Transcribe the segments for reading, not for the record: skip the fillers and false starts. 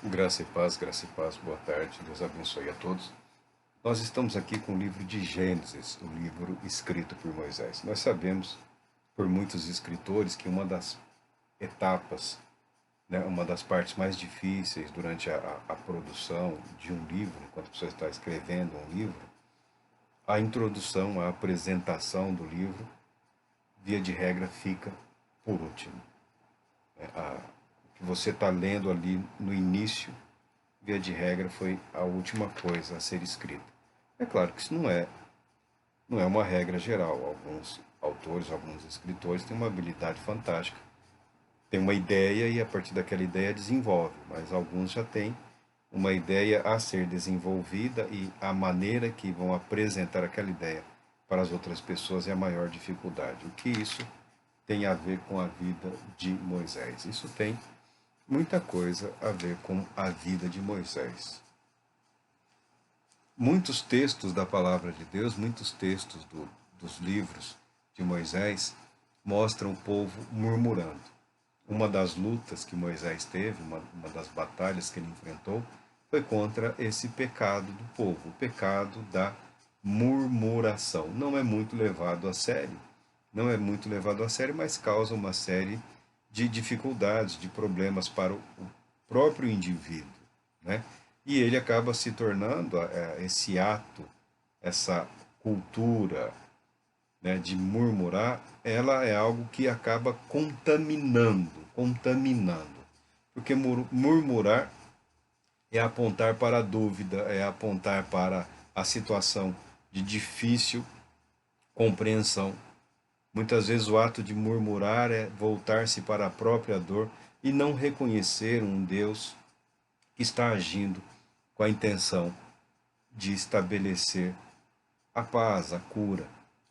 Graça e paz, boa tarde, Deus abençoe a todos. Nós estamos aqui com o livro de Gênesis, o livro escrito por Moisés. Nós sabemos, por muitos escritores, que uma das etapas, né, uma das partes mais difíceis durante a produção de um livro, quando a pessoa está escrevendo um livro, a introdução, a apresentação do livro, via de regra, fica por último. O que você está lendo ali no início, via de regra, foi a última coisa a ser escrita. É claro que isso não é uma regra geral. Alguns autores, alguns escritores têm uma habilidade fantástica, têm uma ideia e a partir daquela ideia desenvolve, mas alguns já têm uma ideia a ser desenvolvida e a maneira que vão apresentar aquela ideia para as outras pessoas é a maior dificuldade. O que isso tem a ver com a vida de Moisés? Isso tem muita coisa a ver com a vida de Moisés. Muitos textos da palavra de Deus, muitos textos dos livros de Moisés, mostram o povo murmurando. Uma das lutas que Moisés teve, uma das batalhas que ele enfrentou, foi contra esse pecado do povo, o pecado da murmuração. Não é muito levado a sério, não é muito levado a sério, mas causa uma série de dificuldades, de problemas para o próprio indivíduo, né? E ele acaba se tornando esse ato, essa cultura, né, de murmurar, ela é algo que acaba contaminando. Porque murmurar é apontar para a dúvida, é apontar para a situação de difícil compreensão. Muitas vezes o ato de murmurar é voltar-se para a própria dor e não reconhecer um Deus que está agindo com a intenção de estabelecer a paz, a cura,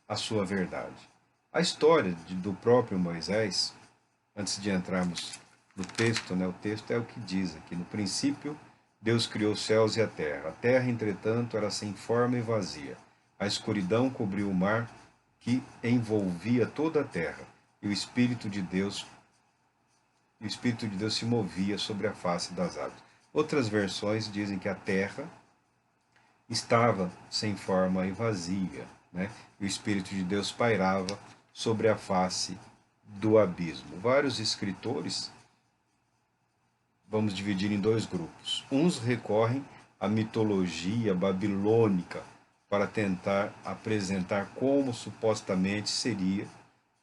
a sua verdade. A história do próprio Moisés, antes de entrarmos no texto, né, o texto é o que diz aqui: no princípio, Deus criou os céus e a terra. A terra, entretanto, era sem forma e vazia. A escuridão cobriu o mar que envolvia toda a terra, e o Espírito de Deus se movia sobre a face das águas. Outras versões dizem que a terra estava sem forma e vazia, né? E o Espírito de Deus pairava sobre a face do abismo. Vários escritores, vamos dividir em dois grupos. Uns recorrem à mitologia babilônica para tentar apresentar como supostamente seria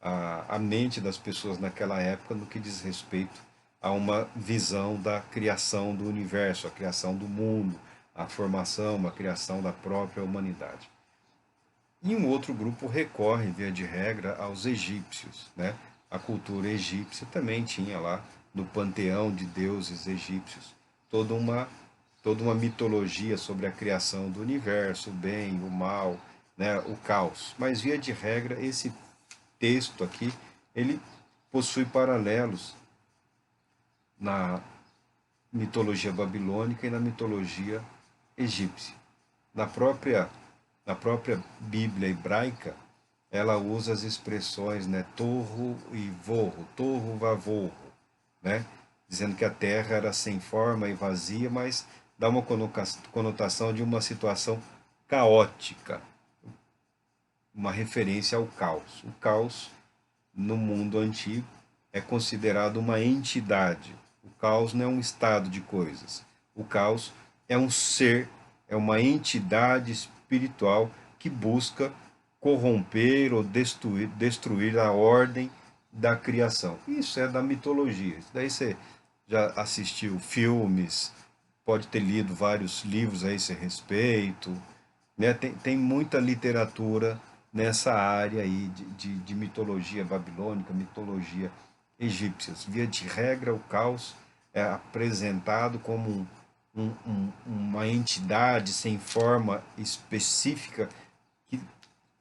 a mente das pessoas naquela época no que diz respeito a uma visão da criação do universo, a criação do mundo, a formação, a criação da própria humanidade. E um outro grupo recorre, via de regra, aos egípcios, né? A cultura egípcia também tinha lá, no panteão de deuses egípcios, toda uma, toda uma mitologia sobre a criação do universo, o bem, o mal, né? O caos. Mas, via de regra, esse texto aqui, ele possui paralelos na mitologia babilônica e na mitologia egípcia. Na própria, na própria Bíblia hebraica, ela usa as expressões, né, torro e vorro, torro vavorro, né, dizendo que a terra era sem forma e vazia, mas dá uma conotação de uma situação caótica, uma referência ao caos. O caos, no mundo antigo, é considerado uma entidade. O caos não é um estado de coisas. O caos é um ser, é uma entidade espiritual que busca corromper ou destruir a ordem da criação. Isso é da mitologia. Isso daí você já assistiu filmes, pode ter lido vários livros a esse respeito, né? Tem muita literatura nessa área aí de mitologia babilônica, mitologia egípcia. Via de regra, o caos é apresentado como uma entidade sem forma específica que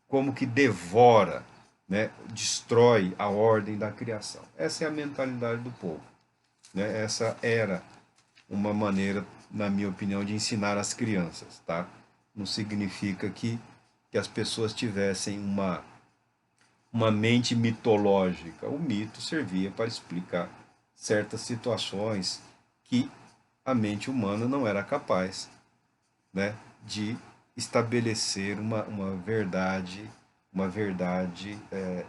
como que devora, né, destrói a ordem da criação. Essa é a mentalidade do povo, né? Essa era uma maneira, na minha opinião, de ensinar as crianças, tá? Não significa que as pessoas tivessem uma mente mitológica. O mito servia para explicar certas situações que a mente humana não era capaz, né, de estabelecer uma verdade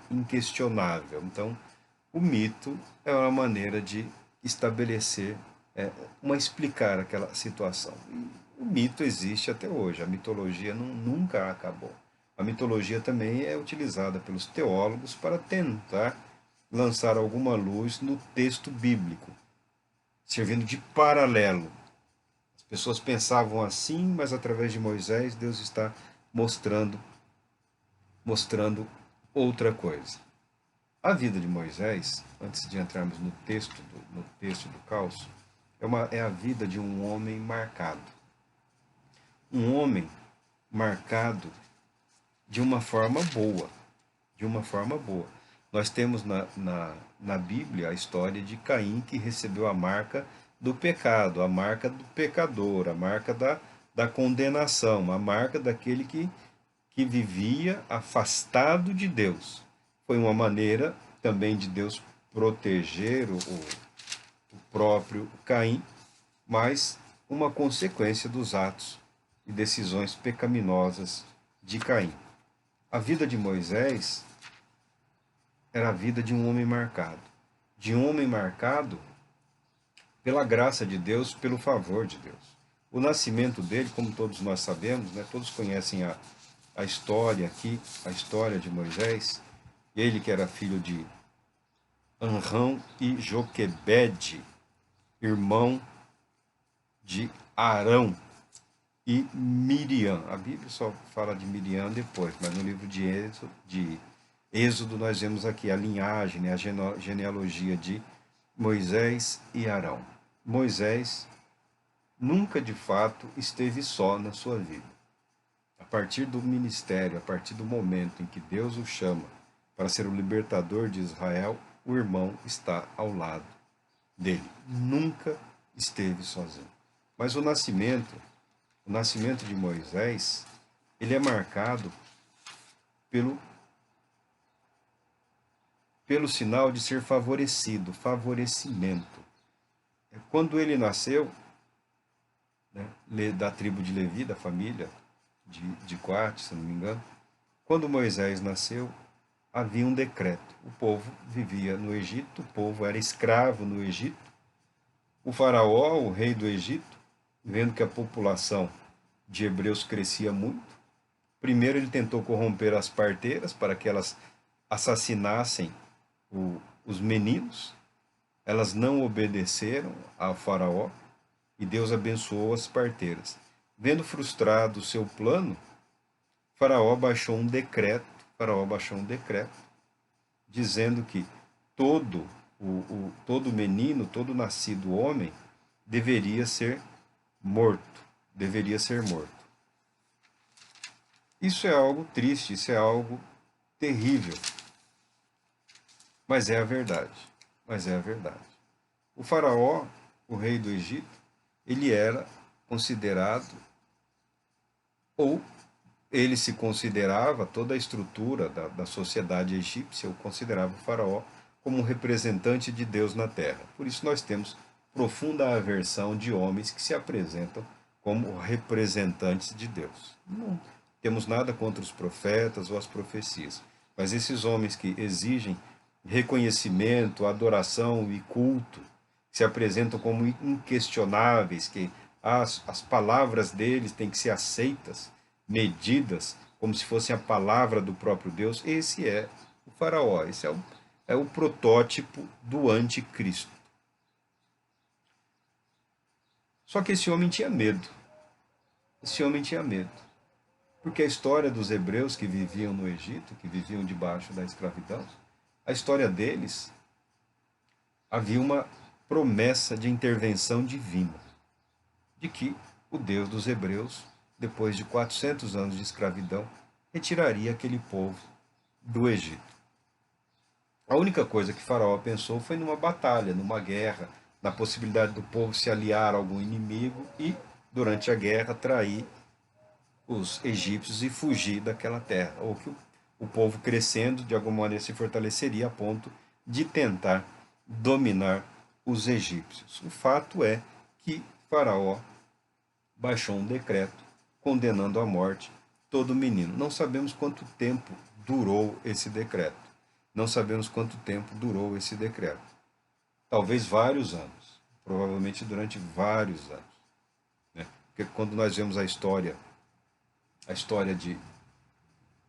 inquestionável. Então, o mito é uma maneira de estabelecer, explicar aquela situação. E o mito existe até hoje, a mitologia nunca acabou. A mitologia também é utilizada pelos teólogos para tentar lançar alguma luz no texto bíblico, servindo de paralelo. As pessoas pensavam assim, mas através de Moisés, Deus está mostrando, mostrando outra coisa. A vida de Moisés, antes de entrarmos no texto do caos, é a vida de um homem marcado. Um homem marcado de uma forma boa. De uma forma boa. Nós temos na Bíblia a história de Caim, que recebeu a marca do pecado, a marca do pecador, a marca da condenação, a marca daquele que vivia afastado de Deus. Foi uma maneira também de Deus proteger o próprio Caim, mas uma consequência dos atos e decisões pecaminosas de Caim. A vida de Moisés era a vida de um homem marcado. De um homem marcado pela graça de Deus, pelo favor de Deus. O nascimento dele, como todos nós sabemos, né, todos conhecem a história aqui, a história de Moisés, ele que era filho de Anrão e Joquebede, irmão de Arão e Miriam. A Bíblia só fala de Miriam depois, mas no livro de Êxodo nós vemos aqui a linhagem, né, a genealogia de Moisés e Arão. Moisés nunca de fato esteve só na sua vida. A partir do ministério, a partir do momento em que Deus o chama para ser o libertador de Israel, o irmão está ao lado dele. Nunca esteve sozinho. Mas o nascimento de Moisés, ele é marcado pelo sinal de ser favorecido, favorecimento. Quando ele nasceu, né, da tribo de Levi, da família de Coate, se não me engano, quando Moisés nasceu, havia um decreto. O povo vivia no Egito, o povo era escravo no Egito. O faraó, o rei do Egito, vendo que a população de hebreus crescia muito, primeiro ele tentou corromper as parteiras para que elas assassinassem os meninos. Elas não obedeceram ao faraó e Deus abençoou as parteiras. Vendo frustrado o seu plano, Faraó baixou um decreto dizendo que todo menino, todo nascido homem deveria ser morto, Isso é algo triste, isso é algo terrível, mas é a verdade, O faraó, o rei do Egito, ele era considerado, ou ele se considerava, toda a estrutura da sociedade egípcia o considerava o faraó como um representante de Deus na terra. Por isso nós temos profunda aversão de homens que se apresentam como representantes de Deus. Não temos nada contra os profetas ou as profecias, mas esses homens que exigem reconhecimento, adoração e culto, se apresentam como inquestionáveis, que as palavras deles têm que ser aceitas, medidas, como se fosse a palavra do próprio Deus. Esse é o faraó, esse é o protótipo do anticristo. Só que esse homem tinha medo. Porque a história dos hebreus que viviam no Egito, que viviam debaixo da escravidão, a história deles havia uma promessa de intervenção divina, de que o Deus dos hebreus, depois de 400 anos de escravidão, retiraria aquele povo do Egito. A única coisa que Faraó pensou foi numa batalha, numa guerra, na possibilidade do povo se aliar a algum inimigo e, durante a guerra, trair os egípcios e fugir daquela terra, ou que o povo crescendo, de alguma maneira, se fortaleceria a ponto de tentar dominar os egípcios. O fato é que Faraó baixou um decreto condenando à morte todo menino. Não sabemos quanto tempo durou esse decreto. Não sabemos quanto tempo durou esse decreto. Talvez vários anos. Provavelmente durante vários anos. Né? Porque quando nós vemos a história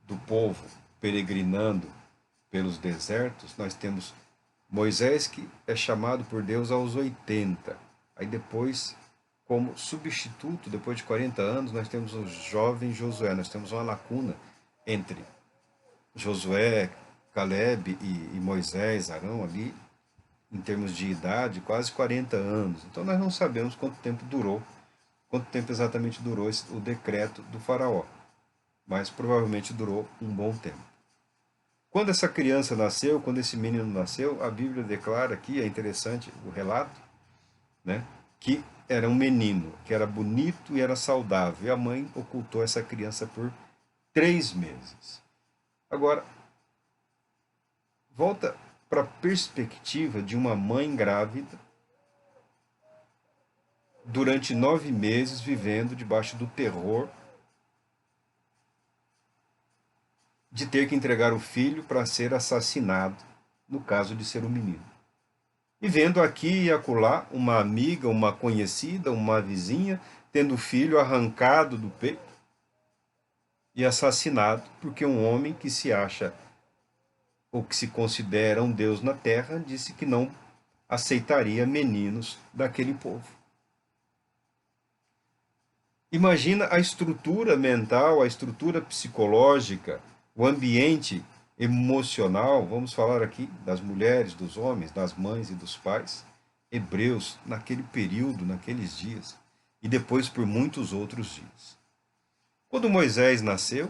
do povo peregrinando pelos desertos, nós temos Moisés, que é chamado por Deus aos 80. Aí depois, como substituto, depois de 40 anos, nós temos o jovem Josué. Nós temos uma lacuna entre Josué, Caleb e Moisés, Arão ali, em termos de idade, quase 40 anos. Então nós não sabemos quanto tempo exatamente durou o decreto do faraó, mas provavelmente durou um bom tempo. Quando essa criança nasceu, quando esse menino nasceu, a Bíblia declara aqui, é interessante o relato, né, que era um menino, que era bonito e era saudável, e a mãe ocultou essa criança por 3 meses. Agora, volta para a perspectiva de uma mãe grávida durante 9 meses vivendo debaixo do terror de ter que entregar o filho para ser assassinado, no caso de ser um menino. E vendo aqui e acolá uma amiga, uma conhecida, uma vizinha, tendo o filho arrancado do peito e assassinado, porque um homem que se acha ou que se considera um Deus na terra disse que não aceitaria meninos daquele povo. Imagina a estrutura mental, a estrutura psicológica, o ambiente emocional, vamos falar aqui das mulheres, dos homens, das mães e dos pais, hebreus, naquele período, naqueles dias, e depois por muitos outros dias. Quando Moisés nasceu,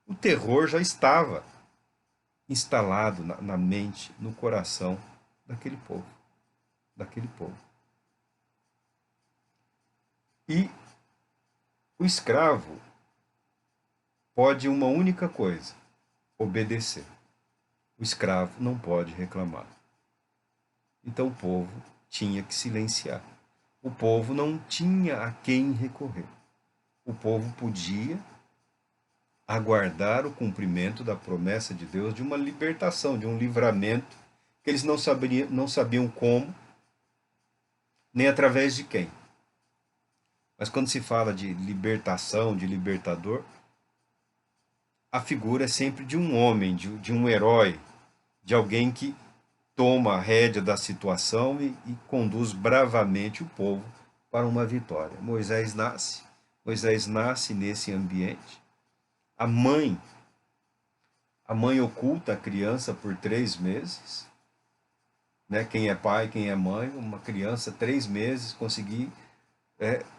o terror já estava instalado na mente, no coração daquele povo. E o escravo pode uma única coisa: obedecer. O escravo não pode reclamar. Então o povo tinha que silenciar. O povo não tinha a quem recorrer. O povo podia aguardar o cumprimento da promessa de Deus de uma libertação, de um livramento, que eles não sabiam como, nem através de quem. Mas quando se fala de libertação, de libertador, a figura é sempre de um homem, de um herói, de alguém que toma a rédea da situação e conduz bravamente o povo para uma vitória. Moisés nasce nesse ambiente. A mãe oculta a criança por 3 meses. Né? Quem é pai, quem é mãe, uma criança, 3 meses, conseguir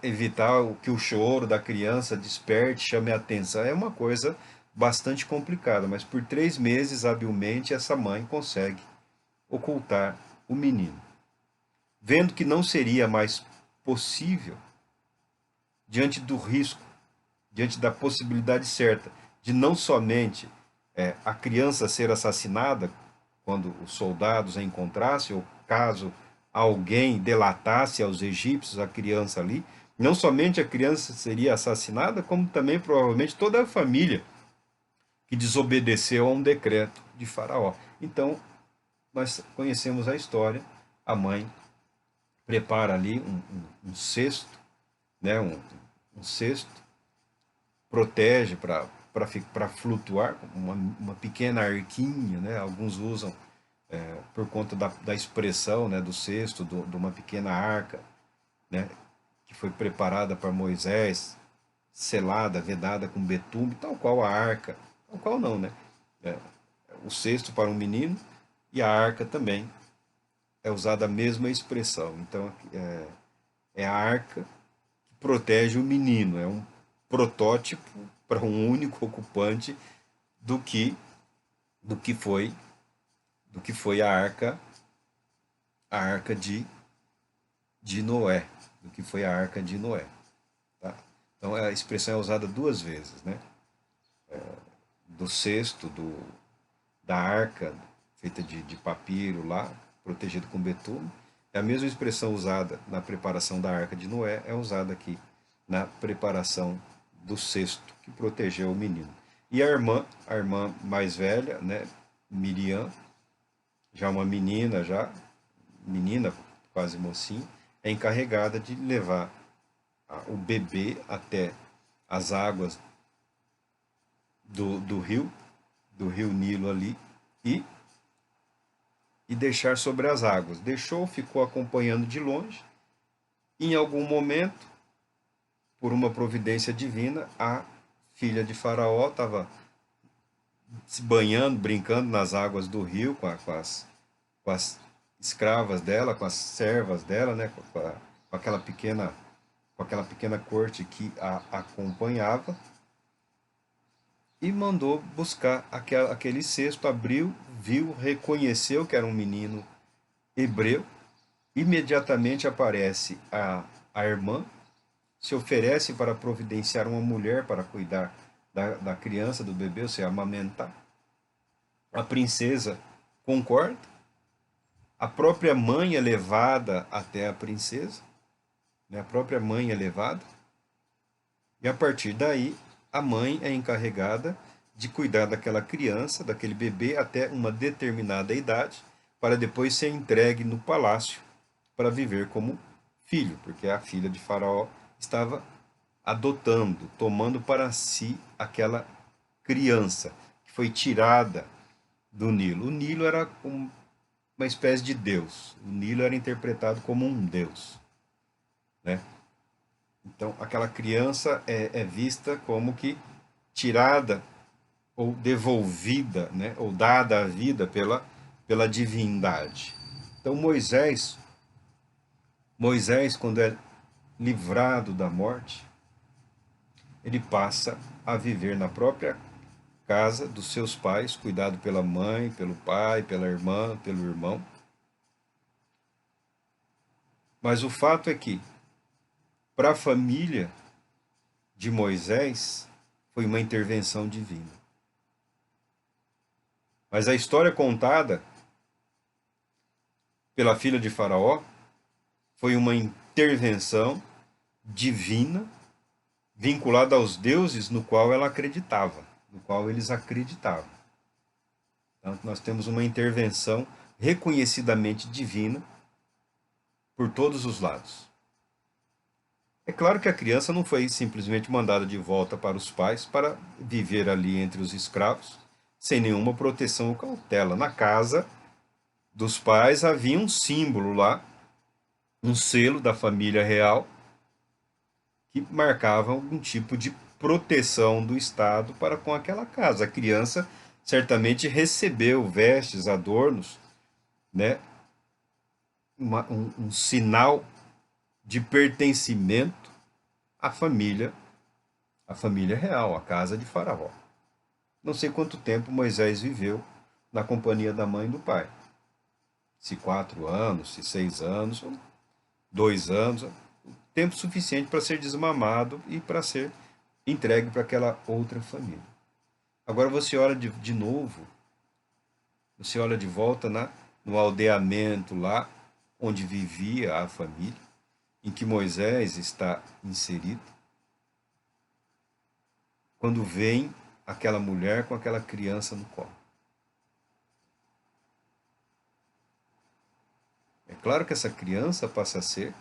evitar que o choro da criança desperte, chame a atenção. É uma coisa bastante complicada, mas por 3 meses, habilmente, essa mãe consegue ocultar o menino. Vendo que não seria mais possível, diante do risco, diante da possibilidade certa de não somente a criança ser assassinada quando os soldados a encontrassem, ou caso alguém delatasse aos egípcios a criança ali, não somente a criança seria assassinada, como também provavelmente toda a família que desobedeceu a um decreto de Faraó. Então, nós conhecemos a história, a mãe prepara ali um cesto, né, um cesto, protege para flutuar, uma pequena arquinha, né, alguns usam por conta da expressão, né, do cesto, de uma pequena arca, né, que foi preparada para Moisés, selada, vedada com betume, tal qual a arca, tal qual não, né? O cesto para um menino e a arca também é usada a mesma expressão. Então, é a arca que protege o menino, é um protótipo para um único ocupante do que foi a arca de Noé, do que foi a arca de Noé. Tá? Então a expressão é usada 2 vezes, né? Do cesto, da arca feita de papiro lá, protegido com betume, É a mesma expressão usada na preparação da Arca de Noé, é usada aqui na preparação do cesto que protegeu o menino. E a irmã mais velha, né, Miriam, já uma menina, menina, quase mocinha, é encarregada de levar o bebê até as águas do rio Nilo ali, e, e deixar sobre as águas. Deixou, ficou acompanhando de longe. Em algum momento, por uma providência divina, a filha de Faraó estava se banhando, brincando nas águas do rio com as escravas dela, com as servas dela, né, com aquela pequena corte que a acompanhava, e mandou buscar aquele cesto, abriu, viu, reconheceu que era um menino hebreu. Imediatamente aparece a irmã, se oferece para providenciar uma mulher para cuidar da criança, do bebê, ou seja, amamentar. A princesa concorda, a própria mãe é levada até a princesa, né? A própria mãe é levada, e a partir daí a mãe é encarregada de cuidar daquela criança, daquele bebê, até uma determinada idade, para depois ser entregue no palácio para viver como filho, porque a filha de Faraó estava adotando, tomando para si aquela criança que foi tirada do Nilo. O Nilo era uma espécie de Deus. O Nilo era interpretado como um Deus, né? Então, aquela criança é vista como que tirada ou devolvida, né? Ou dada à vida pela divindade. Então, Moisés, quando é livrado da morte, ele passa a viver na própria casa dos seus pais, cuidado pela mãe, pelo pai, pela irmã, pelo irmão. Mas o fato é que, para a família de Moisés, foi uma intervenção divina. Mas a história contada pela filha de Faraó foi uma intervenção divina vinculada aos deuses no qual ela acreditava, no qual eles acreditavam. Então, nós temos uma intervenção reconhecidamente divina por todos os lados. É claro que a criança não foi simplesmente mandada de volta para os pais para viver ali entre os escravos, sem nenhuma proteção ou cautela. Na casa dos pais havia um símbolo lá, um selo da família real, que marcava algum tipo de proteção do Estado para com aquela casa. A criança certamente recebeu vestes, adornos, né? Um sinal de pertencimento à família real, à casa de Faraó. Não sei quanto tempo Moisés viveu na companhia da mãe e do pai. Se 4 anos, se 6 anos, 2 anos, tempo suficiente para ser desmamado e para ser entregue para aquela outra família. Agora você olha de novo, você olha de volta no aldeamento lá, onde vivia a família, em que Moisés está inserido, quando vem aquela mulher com aquela criança no colo. É claro que essa criança passa a ser,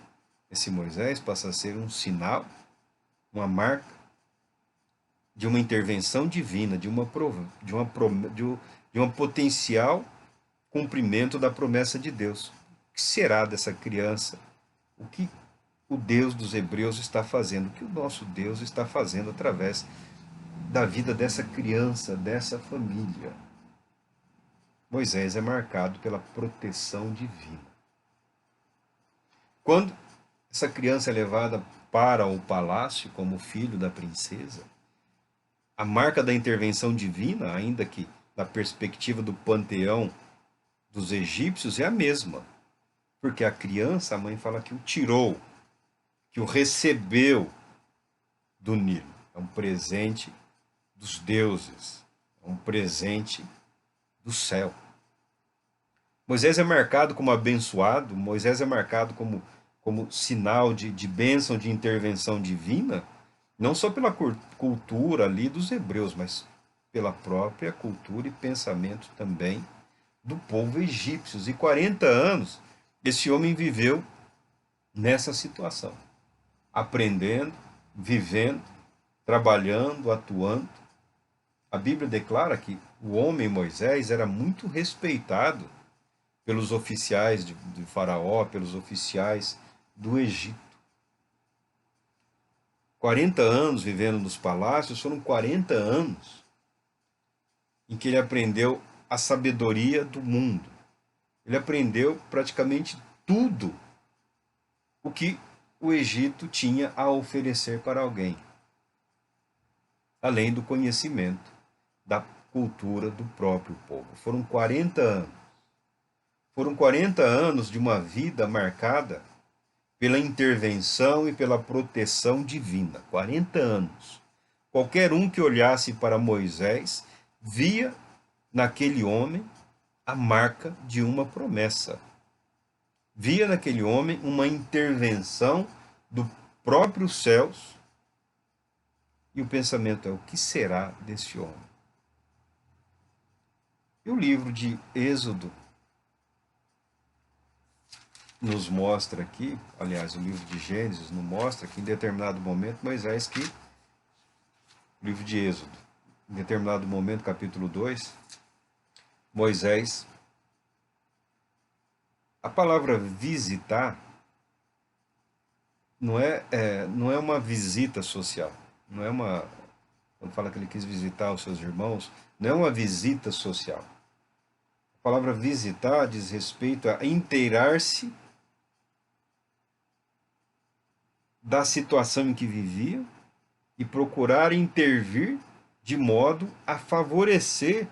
esse Moisés passa a ser um sinal, uma marca de uma intervenção divina, de uma potencial cumprimento da promessa de Deus. O que será dessa criança? O que o Deus dos Hebreus está fazendo? O que o nosso Deus está fazendo através da vida dessa criança, dessa família? Moisés é marcado pela proteção divina. Quando essa criança é levada para o palácio como filho da princesa, a marca da intervenção divina, ainda que da perspectiva do panteão dos egípcios, é a mesma. Porque a criança, a mãe fala que o tirou, que o recebeu do Nilo. É um presente dos deuses, é um presente do céu. Moisés é marcado como abençoado, Moisés é marcado como sinal de bênção, de intervenção divina, não só pela cultura ali dos hebreus, mas pela própria cultura e pensamento também do povo egípcio. E 40 anos esse homem viveu nessa situação, aprendendo, vivendo, trabalhando, atuando. A Bíblia declara que o homem Moisés era muito respeitado pelos oficiais de Faraó, pelos oficiais do Egito. 40 anos vivendo nos palácios, foram 40 anos em que ele aprendeu a sabedoria do mundo. Ele aprendeu praticamente tudo o que o Egito tinha a oferecer para alguém, além do conhecimento da cultura do próprio povo. Foram 40 anos. Foram 40 anos de uma vida marcada pela intervenção e pela proteção divina. 40 anos. Qualquer um que olhasse para Moisés via naquele homem a marca de uma promessa. Via naquele homem uma intervenção do próprio céus. E o pensamento é: o que será desse homem? E o livro de Êxodo nos mostra aqui, aliás, o livro de Gênesis nos mostra que em determinado momento Moisés o livro de Êxodo, em determinado momento, capítulo 2, Moisés, a palavra visitar não é uma visita social, não é uma, quando fala que ele quis visitar os seus irmãos, não é uma visita social. A palavra visitar diz respeito a inteirar-se da situação em que vivia e procurar intervir de modo a favorecer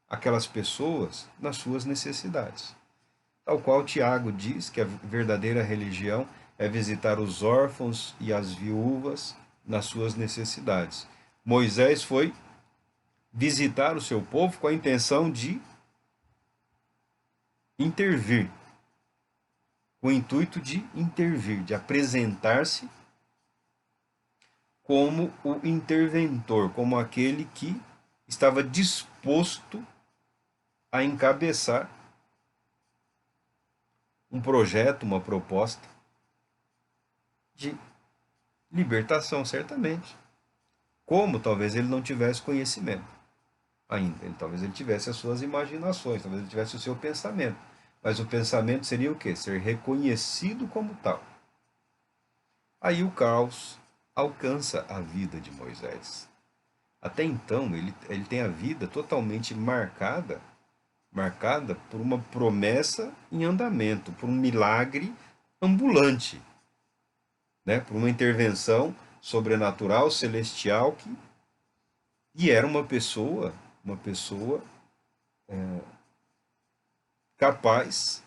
aquelas pessoas nas suas necessidades. Tal qual Tiago diz que a verdadeira religião é visitar os órfãos e as viúvas nas suas necessidades. Moisés foi visitar o seu povo com a intenção de intervir, com o intuito de intervir, de apresentar-se como o interventor, como aquele que estava disposto a encabeçar um projeto, uma proposta de libertação, certamente. Como talvez ele não tivesse conhecimento ainda, talvez ele tivesse as suas imaginações, talvez ele tivesse o seu pensamento, mas o pensamento seria o quê? Ser reconhecido como tal. Aí o caos alcança a vida de Moisés. Até então, ele tem a vida totalmente marcada por uma promessa em andamento, por um milagre ambulante, né? Por uma intervenção sobrenatural, celestial, e era uma pessoa capaz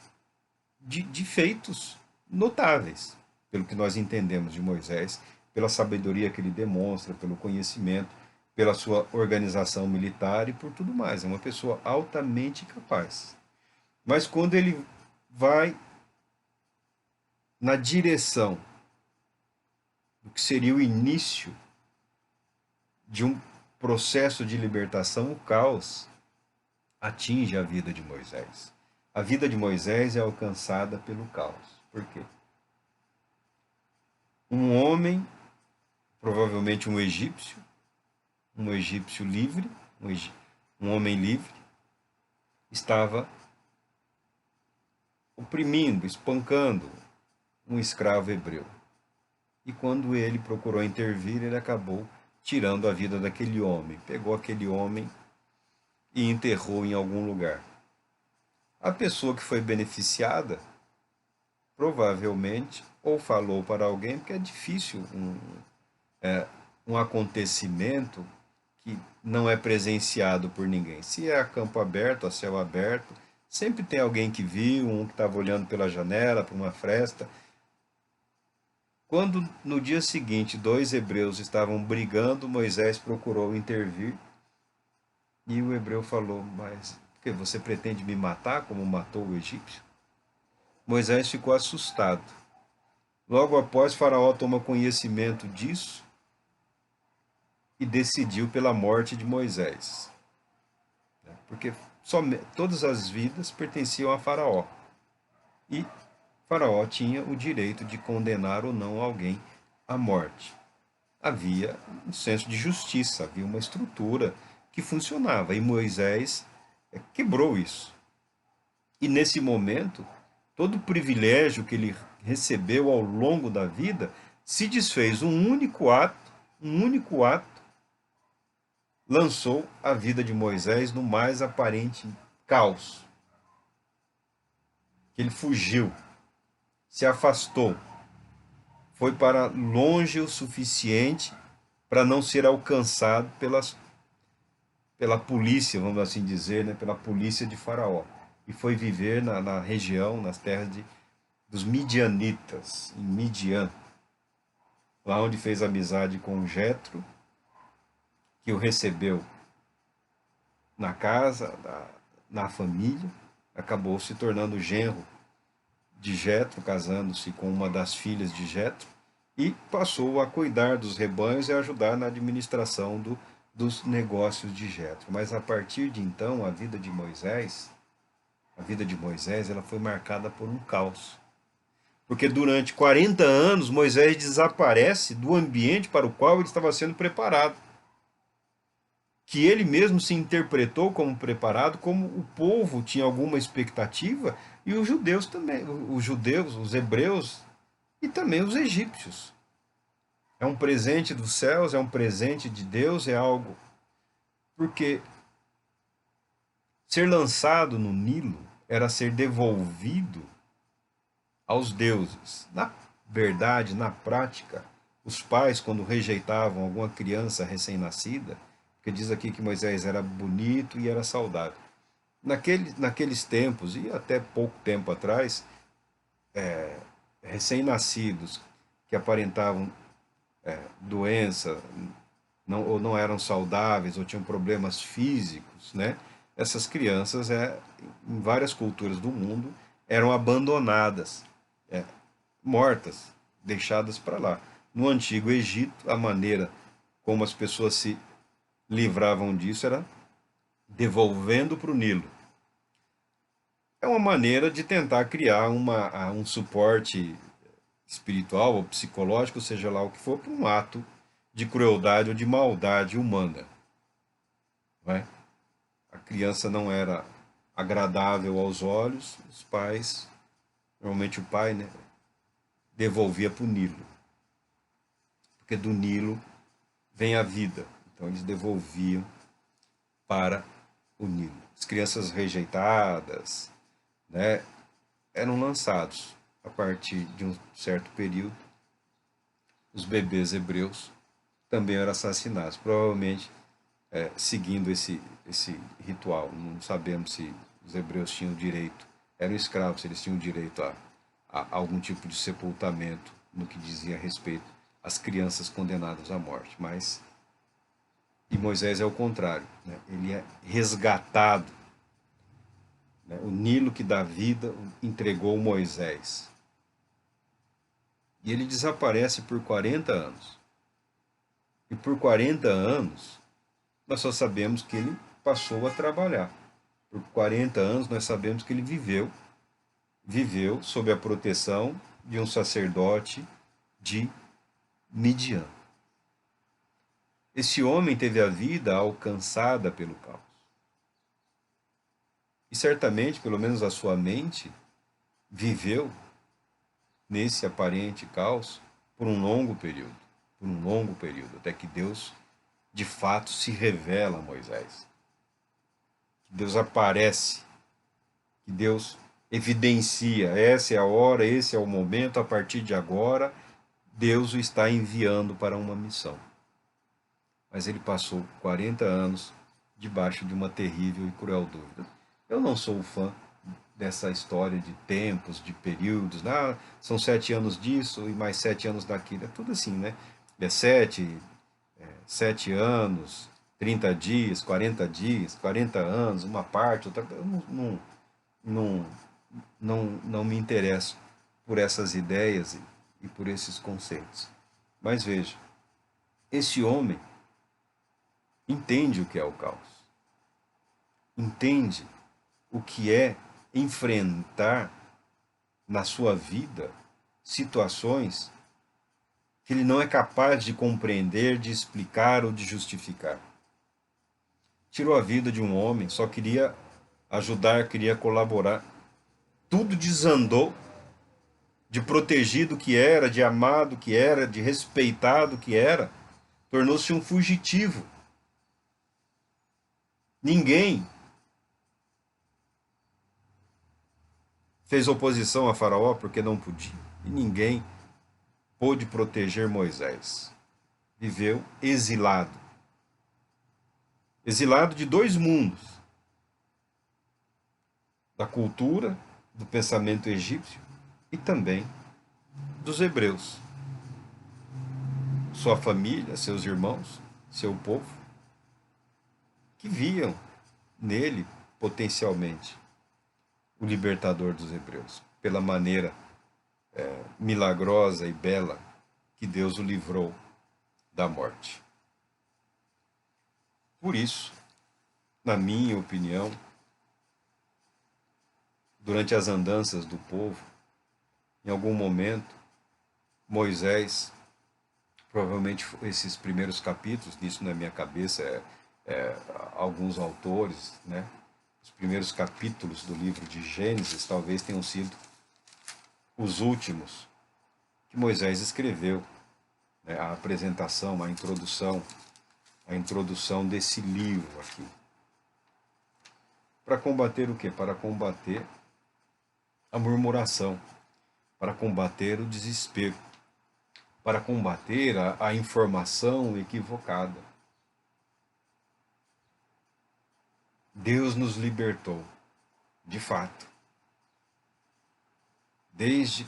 de feitos notáveis, pelo que nós entendemos de Moisés, pela sabedoria que ele demonstra, pelo conhecimento, pela sua organização militar e por tudo mais. É uma pessoa altamente capaz. Mas quando ele vai na direção do que seria o início de um processo de libertação, o caos atinge a vida de Moisés. A vida de Moisés é alcançada pelo caos. Por quê? Um homem, provavelmente um egípcio livre, um homem livre, estava oprimindo, espancando um escravo hebreu. E quando ele procurou intervir, ele acabou tirando a vida daquele homem. Pegou aquele homem e enterrou em algum lugar. A pessoa que foi beneficiada, provavelmente, ou falou para alguém, porque é difícil um acontecimento que não é presenciado por ninguém. Se é a campo aberto, a céu aberto, sempre tem alguém que viu, um que estava olhando pela janela, para uma fresta. Quando no dia seguinte 2 hebreus estavam brigando, Moisés procurou intervir e o hebreu falou: mas por Porque você pretende me matar como matou o egípcio? Moisés ficou assustado. Logo após, Faraó toma conhecimento disso e decidiu pela morte de Moisés. Porque todas as vidas pertenciam a Faraó. E Faraó tinha o direito de condenar ou não alguém à morte. Havia um senso de justiça, havia uma estrutura que funcionava. E Moisés quebrou isso. E nesse momento, todo o privilégio que ele recebeu ao longo da vida se desfez. Um único ato lançou a vida de Moisés no mais aparente caos. Ele fugiu, se afastou, foi para longe o suficiente para não ser alcançado pela polícia, vamos assim dizer, né, pela polícia de Faraó. E foi viver na região, nas terras dos midianitas, em Midian, lá onde fez amizade com Jetro, que o recebeu na casa, na família, acabou se tornando genro de Jetro, casando-se com uma das filhas de Jetro, e passou a cuidar dos rebanhos e a ajudar na administração dos negócios de Jetro. Mas a partir de então, a vida de Moisés, ela foi marcada por um caos. Porque durante 40 anos, Moisés desaparece do ambiente para o qual ele estava sendo preparado. Que ele mesmo se interpretou como preparado, como o povo tinha alguma expectativa, e os judeus também, os hebreus e também os egípcios. É um presente dos céus, é um presente de Deus, é algo. Porque ser lançado no Nilo era ser devolvido aos deuses. Na verdade, na prática, os pais, quando rejeitavam alguma criança recém-nascida, porque diz aqui que Moisés era bonito e era saudável. Naqueles tempos, e até pouco tempo atrás, recém-nascidos que aparentavam doença, ou não eram saudáveis, ou tinham problemas físicos, né? Essas crianças, em várias culturas do mundo, eram abandonadas, mortas, deixadas para lá. No Antigo Egito, a maneira como as pessoas se livravam disso era devolvendo para o Nilo. É uma maneira de tentar criar um suporte espiritual ou psicológico, seja lá o que for, para um ato de crueldade ou de maldade humana. Não é? A criança não era agradável aos olhos, os pais, normalmente o pai, né, devolvia para o Nilo. Porque do Nilo vem a vida. Então eles devolviam para o Nilo. As crianças rejeitadas, né, eram lançados a partir de um certo período. Os bebês hebreus também eram assassinados, provavelmente seguindo esse ritual. Não sabemos se os hebreus tinham direito, eram escravos, se eles tinham direito a algum tipo de sepultamento no que dizia a respeito às crianças condenadas à morte. Mas e Moisés é o contrário, né? Ele é resgatado. Né? O Nilo que dá vida entregou Moisés. E ele desaparece por 40 anos. E por 40 anos, nós só sabemos que ele passou a trabalhar. Por 40 anos, nós sabemos que ele viveu sob a proteção de um sacerdote de Midian. Esse homem teve a vida alcançada pelo caos. E certamente, pelo menos a sua mente, viveu nesse aparente caos por um longo período. Por um longo período, até que Deus, de fato, se revela a Moisés. Que Deus aparece, que Deus evidencia, essa é a hora, esse é o momento, a partir de agora, Deus o está enviando para uma missão. Mas ele passou 40 anos debaixo de uma terrível e cruel dúvida. Eu não sou fã dessa história de tempos, de períodos. São 7 anos disso e mais 7 anos daquilo. É tudo assim, né? 7 anos, 30 dias, 40 anos, uma parte, outra. Eu não, não me interesso por essas ideias e por esses conceitos. Mas veja, esse homem entende o que é o caos, entende o que é enfrentar na sua vida situações que ele não é capaz de compreender, de explicar ou de justificar. Tirou a vida de um homem, só queria ajudar, queria colaborar. Tudo desandou, de protegido que era, de amado que era, de respeitado que era, tornou-se um fugitivo. Ninguém fez oposição a Faraó porque não podia. E ninguém pôde proteger Moisés. Viveu exilado. Exilado de dois mundos: da cultura, do pensamento egípcio e também dos hebreus. Sua família, seus irmãos, seu povo, que viam nele potencialmente o libertador dos hebreus, pela maneira milagrosa e bela que Deus o livrou da morte. Por isso, na minha opinião, durante as andanças do povo, em algum momento, Moisés, provavelmente esses primeiros capítulos, isso na minha cabeça alguns autores, né? Os primeiros capítulos do livro de Gênesis talvez tenham sido os últimos que Moisés escreveu, né? A apresentação, a introdução desse livro aqui. Para combater o quê? Para combater a murmuração, para combater o desespero, para combater a informação equivocada. Deus nos libertou, de fato. Desde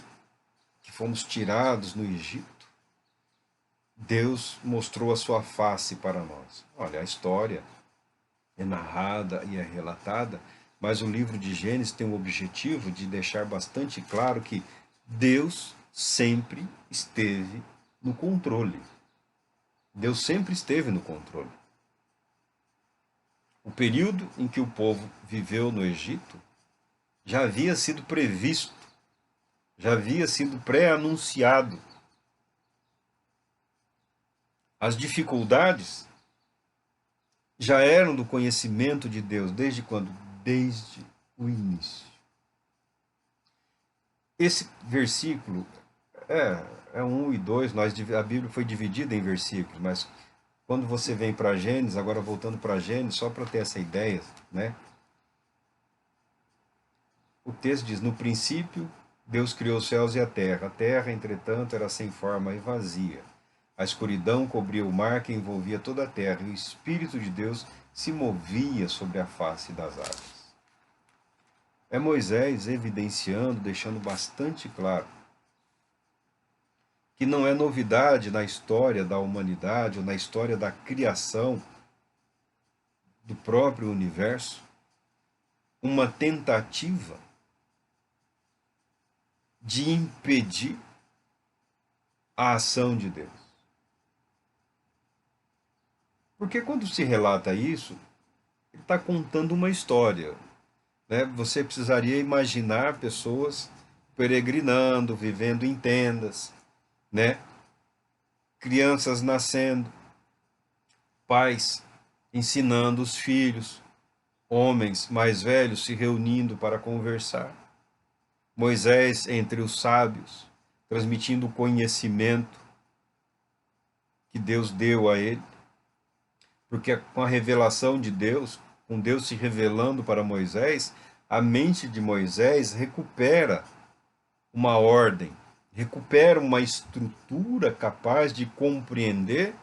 que fomos tirados no Egito, Deus mostrou a sua face para nós. Olha, a história é narrada e é relatada, mas o livro de Gênesis tem o objetivo de deixar bastante claro que Deus sempre esteve no controle. Deus sempre esteve no controle. O período em que o povo viveu no Egito já havia sido previsto, já havia sido pré-anunciado. As dificuldades já eram do conhecimento de Deus. Desde quando? Desde o início. Esse versículo é 1 e 2, a Bíblia foi dividida em versículos, mas quando você vem para Gênesis, agora voltando para Gênesis, só para ter essa ideia, né? O texto diz: no princípio, Deus criou os céus e a terra. A terra, entretanto, era sem forma e vazia. A escuridão cobria o mar que envolvia toda a terra, e o Espírito de Deus se movia sobre a face das águas. É Moisés evidenciando, deixando bastante claro que não é novidade na história da humanidade ou na história da criação do próprio universo uma tentativa de impedir a ação de Deus. Porque quando se relata isso, ele está contando uma história, né? Você precisaria imaginar pessoas peregrinando, vivendo em tendas, né? Crianças nascendo, pais ensinando os filhos, homens mais velhos se reunindo para conversar, Moisés entre os sábios, transmitindo o conhecimento que Deus deu a ele, porque com a revelação de Deus, com Deus se revelando para Moisés, a mente de Moisés recupera uma ordem, recupera uma estrutura capaz de compreender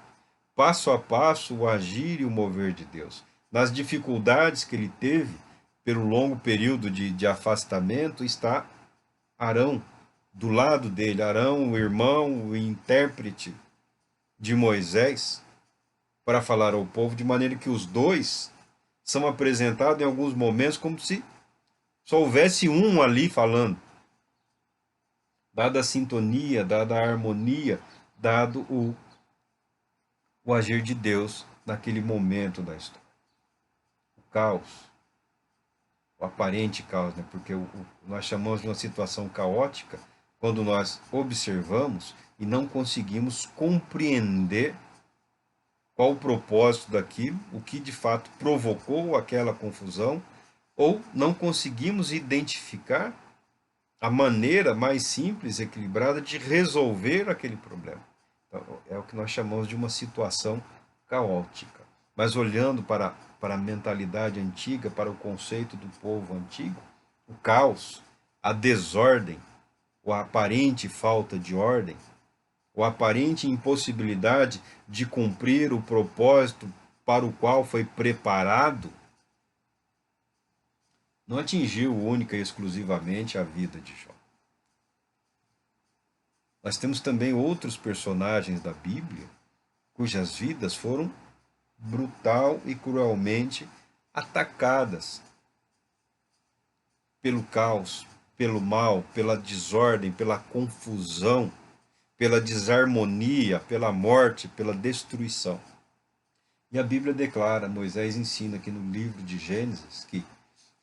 passo a passo o agir e o mover de Deus. Nas dificuldades que ele teve pelo longo período de afastamento, está Arão do lado dele, Arão, o irmão, o intérprete de Moisés, para falar ao povo, de maneira que os dois são apresentados em alguns momentos como se só houvesse um ali falando, dada a sintonia, dada a harmonia, dado o agir de Deus naquele momento da história. O caos, o aparente caos, né? Porque nós chamamos de uma situação caótica quando nós observamos e não conseguimos compreender qual o propósito daquilo, o que de fato provocou aquela confusão, ou não conseguimos identificar a maneira mais simples, equilibrada de resolver aquele problema. Então, é o que nós chamamos de uma situação caótica. Mas olhando para a mentalidade antiga, para o conceito do povo antigo, o caos, a desordem, ou a aparente falta de ordem, ou a aparente impossibilidade de cumprir o propósito para o qual foi preparado, não atingiu única e exclusivamente a vida de Jó. Nós temos também outros personagens da Bíblia cujas vidas foram brutal e cruelmente atacadas pelo caos, pelo mal, pela desordem, pela confusão, pela desarmonia, pela morte, pela destruição. E a Bíblia declara, Moisés ensina aqui no livro de Gênesis, que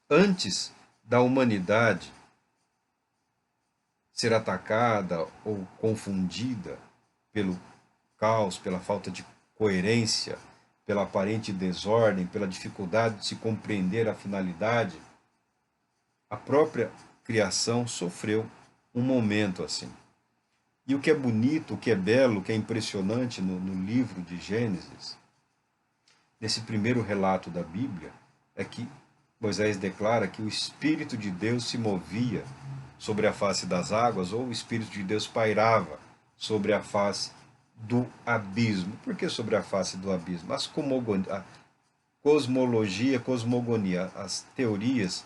antes da humanidade ser atacada ou confundida pelo caos, pela falta de coerência, pela aparente desordem, pela dificuldade de se compreender a finalidade, a própria criação sofreu um momento assim. E o que é bonito, o que é belo, o que é impressionante no livro de Gênesis, nesse primeiro relato da Bíblia, é que Moisés declara que o Espírito de Deus se movia sobre a face das águas, ou o Espírito de Deus pairava sobre a face do abismo. Por que sobre a face do abismo? A cosmologia, cosmogonia, as teorias,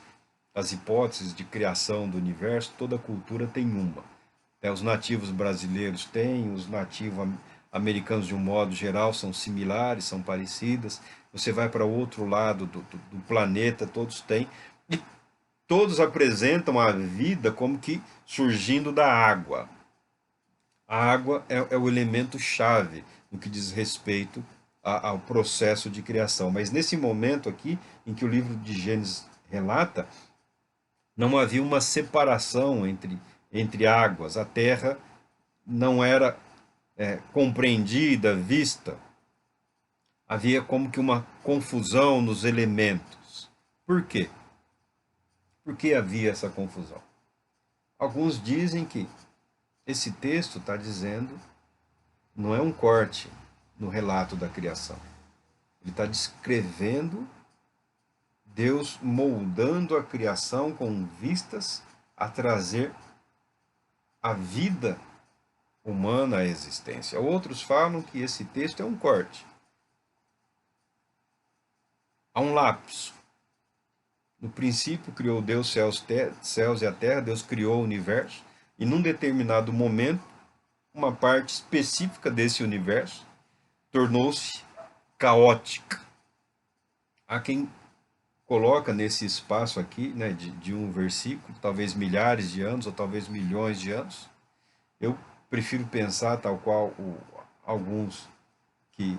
as hipóteses de criação do universo, toda cultura tem uma. Os nativos brasileiros têm, os nativos americanos, de um modo geral, são similares, são parecidas. Você vai para outro lado do planeta, todos têm. E todos apresentam a vida como que surgindo da água. A água é o elemento chave no que diz respeito ao processo de criação. Mas nesse momento aqui, em que o livro de Gênesis relata, não havia uma separação entre águas. A terra não era compreendida, vista. Havia como que uma confusão nos elementos. Por quê? Por que havia essa confusão? Alguns dizem que esse texto está dizendo, não é um corte no relato da criação. Ele está descrevendo Deus moldando a criação com vistas a trazer a vida humana à existência. Outros falam que esse texto é um corte. Há um lapso. No princípio criou Deus céus e a terra, Deus criou o universo, e num determinado momento, uma parte específica desse universo tornou-se caótica. Há quem coloca nesse espaço aqui, né, de um versículo, talvez milhares de anos, ou talvez milhões de anos. Eu prefiro pensar, tal qual alguns que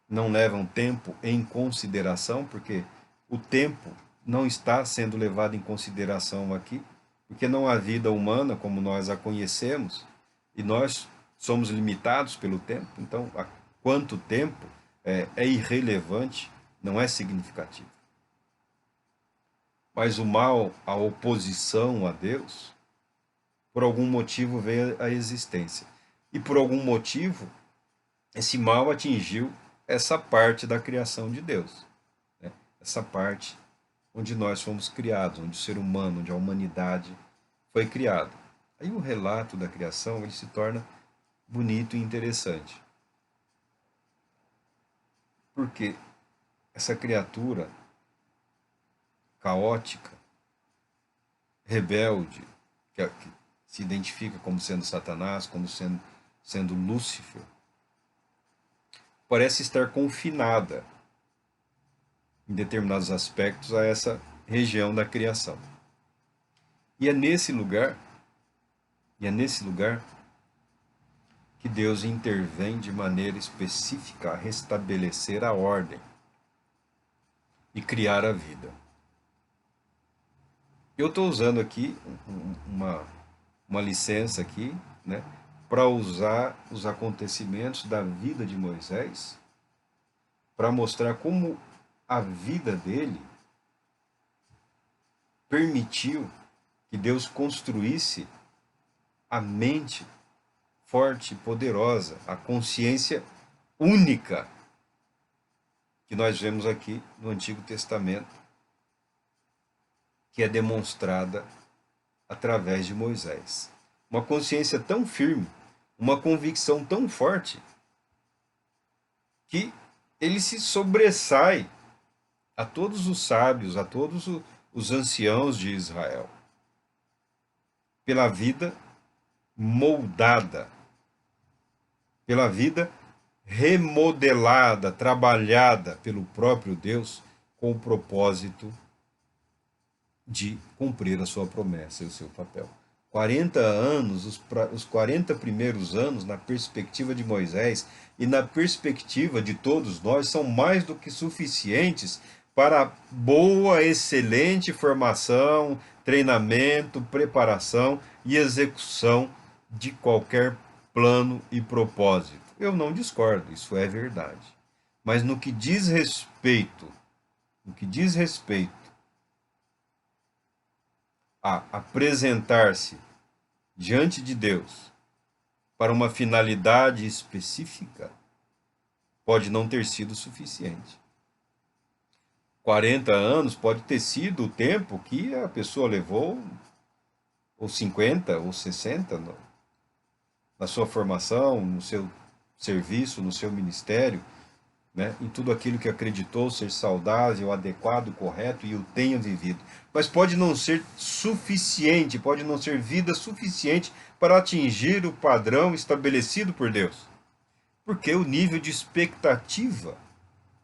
não levam tempo em consideração, porque o tempo não está sendo levado em consideração aqui, porque não há vida humana como nós a conhecemos, e nós somos limitados pelo tempo, então há quanto tempo é irrelevante, não é significativo. Mas o mal, a oposição a Deus, por algum motivo veio à existência. E por algum motivo, esse mal atingiu essa parte da criação de Deus, né? Essa parte onde nós fomos criados, onde o ser humano, onde a humanidade foi criada. Aí o relato da criação ele se torna bonito e interessante. Porque essa criatura caótica, rebelde, que se identifica como sendo Satanás, como sendo Lúcifer, parece estar confinada em determinados aspectos a essa região da criação. E é nesse lugar, que Deus intervém de maneira específica a restabelecer a ordem e criar a vida. Eu estou usando aqui uma licença aqui, né, para usar os acontecimentos da vida de Moisés para mostrar como a vida dele permitiu que Deus construísse a mente forte e poderosa, a consciência única que nós vemos aqui no Antigo Testamento, que é demonstrada através de Moisés. Uma consciência tão firme, uma convicção tão forte, que ele se sobressai a todos os sábios, a todos os anciãos de Israel, pela vida moldada, pela vida remodelada, trabalhada pelo próprio Deus com o propósito de cumprir a sua promessa e o seu papel. 40 anos, os 40 primeiros anos, na perspectiva de Moisés e na perspectiva de todos nós, são mais do que suficientes para a boa, excelente formação, treinamento, preparação e execução de qualquer plano e propósito. Eu não discordo, isso é verdade. Mas no que diz respeito a apresentar-se diante de Deus para uma finalidade específica, pode não ter sido suficiente. 40 anos pode ter sido o tempo que a pessoa levou, ou 50, ou 60, na sua formação, no seu serviço, no seu ministério, né, em tudo aquilo que acreditou ser saudável, adequado, correto e o tenha vivido. Mas pode não ser suficiente, pode não ser vida suficiente para atingir o padrão estabelecido por Deus. Porque o nível de expectativa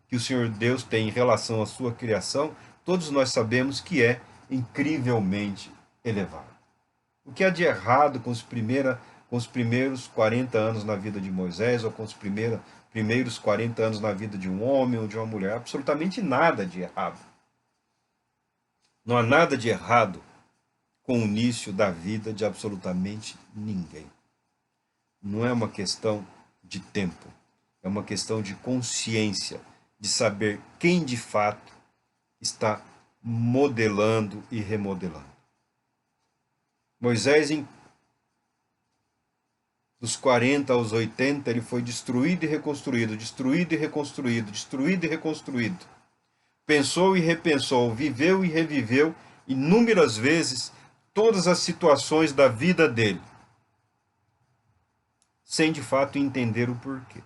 que o Senhor Deus tem em relação à sua criação, todos nós sabemos que é incrivelmente elevado. O que há de errado com os primeiros 40 anos na vida de Moisés, ou com os primeiros 40 anos na vida de um homem ou de uma mulher? Absolutamente nada de errado. Não há nada de errado com o início da vida de absolutamente ninguém. Não é uma questão de tempo, é uma questão de consciência, de saber quem de fato está modelando e remodelando. Moisés, dos 40 aos 80, ele foi destruído e reconstruído, destruído e reconstruído, destruído e reconstruído. Pensou e repensou, viveu e reviveu inúmeras vezes todas as situações da vida dele, sem de fato entender o porquê.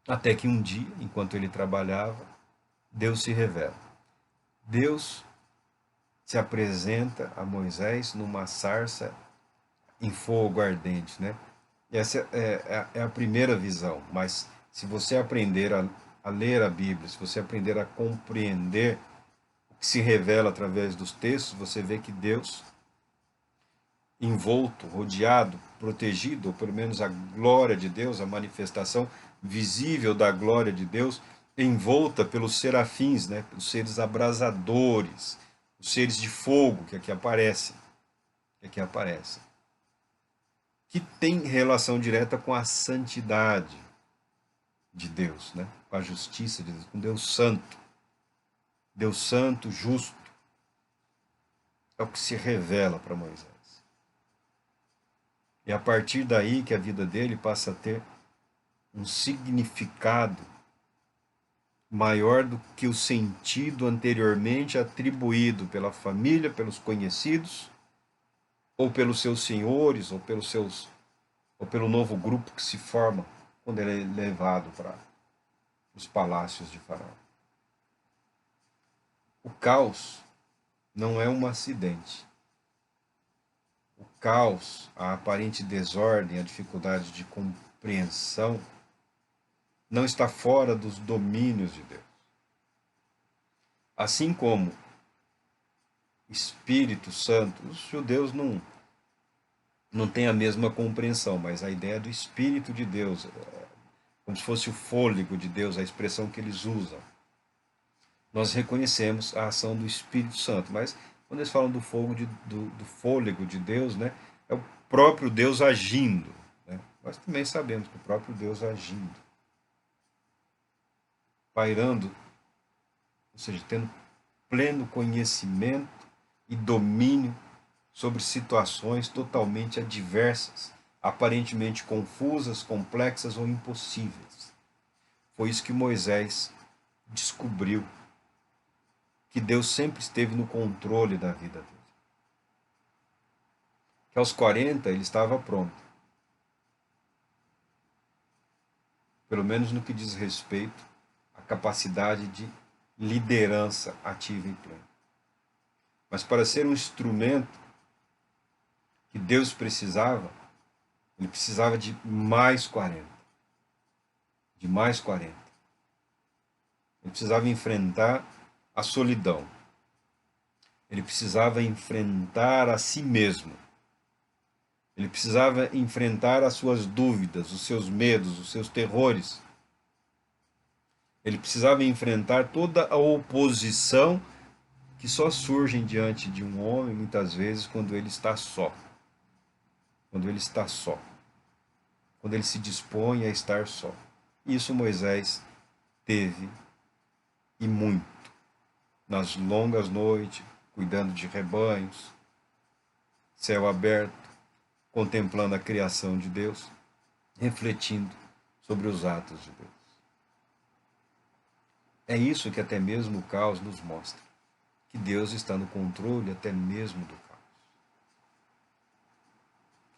Até que um dia, enquanto ele trabalhava, Deus se revela. Deus se apresenta a Moisés numa sarça em fogo ardente, né? Essa é a primeira visão, mas se você aprender a ler a Bíblia, se você aprender a compreender o que se revela através dos textos, você vê que Deus, envolto, rodeado, protegido, ou pelo menos a glória de Deus, a manifestação visível da glória de Deus, envolta pelos serafins, né? Pelos seres abrasadores, os seres de fogo que aqui aparecem, que tem relação direta com a santidade de Deus, né? Com a justiça de Deus, com Deus santo, justo. É o que se revela para Moisés. E a partir daí que a vida dele passa a ter um significado maior do que o sentido anteriormente atribuído pela família, pelos conhecidos, ou pelos seus senhores, ou pelo novo grupo que se forma quando ele é levado para os palácios de Faraó. O caos não é um acidente. O caos, a aparente desordem, a dificuldade de compreensão não está fora dos domínios de Deus. Assim como Espírito Santo, os judeus não têm a mesma compreensão, mas a ideia do Espírito de Deus, como se fosse o fôlego de Deus, a expressão que eles usam. Nós reconhecemos a ação do Espírito Santo, mas quando eles falam do do fôlego de Deus, né, é o próprio Deus agindo. Né? Nós também sabemos que o próprio Deus agindo, pairando, ou seja, tendo pleno conhecimento e domínio sobre situações totalmente adversas, aparentemente confusas, complexas ou impossíveis. Foi isso que Moisés descobriu, que Deus sempre esteve no controle da vida dele. Que aos 40 ele estava pronto. Pelo menos no que diz respeito à capacidade de liderança ativa e plena. Mas para ser um instrumento que Deus precisava, ele precisava de mais 40. De mais 40. Ele precisava enfrentar a solidão. Ele precisava enfrentar a si mesmo. Ele precisava enfrentar as suas dúvidas, os seus medos, os seus terrores. Ele precisava enfrentar toda a oposição que só surge diante de um homem, muitas vezes, quando ele está só. Quando ele está só. Quando ele se dispõe a estar só. Isso Moisés teve, e muito, nas longas noites, cuidando de rebanhos, céu aberto, contemplando a criação de Deus, refletindo sobre os atos de Deus. É isso que até mesmo o caos nos mostra, que Deus está no controle até mesmo do caos.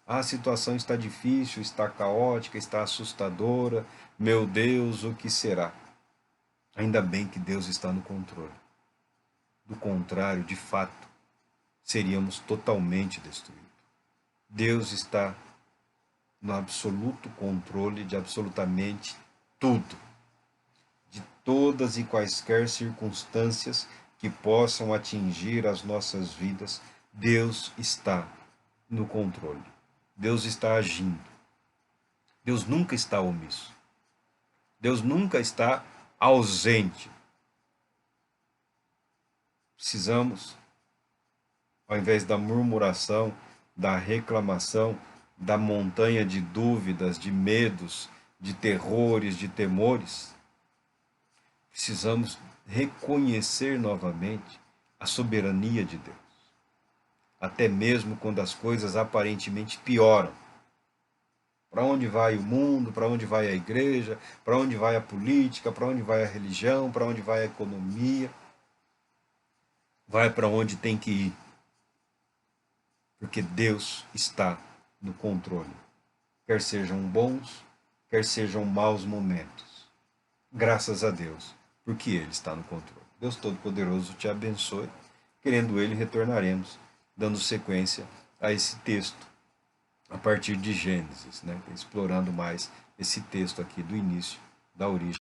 A situação está difícil, está caótica, está assustadora, meu Deus, o que será? Ainda bem que Deus está no controle. Do contrário, de fato, seríamos totalmente destruídos. Deus está no absoluto controle de absolutamente tudo, de todas e quaisquer circunstâncias que possam atingir as nossas vidas. Deus está no controle. Deus está agindo. Deus nunca está omisso. Deus nunca está ausente. Precisamos, ao invés da murmuração, da reclamação, da montanha de dúvidas, de medos, de terrores, de temores, precisamos reconhecer novamente a soberania de Deus. Até mesmo quando as coisas aparentemente pioram. Para onde vai o mundo, para onde vai a igreja, para onde vai a política, para onde vai a religião, para onde vai a economia. Vai para onde tem que ir. Porque Deus está no controle. Quer sejam bons, quer sejam maus momentos. Graças a Deus, porque Ele está no controle. Deus Todo-Poderoso te abençoe. Querendo Ele, retornaremos, dando sequência a esse texto, a partir de Gênesis, né? Explorando mais esse texto aqui do início, da origem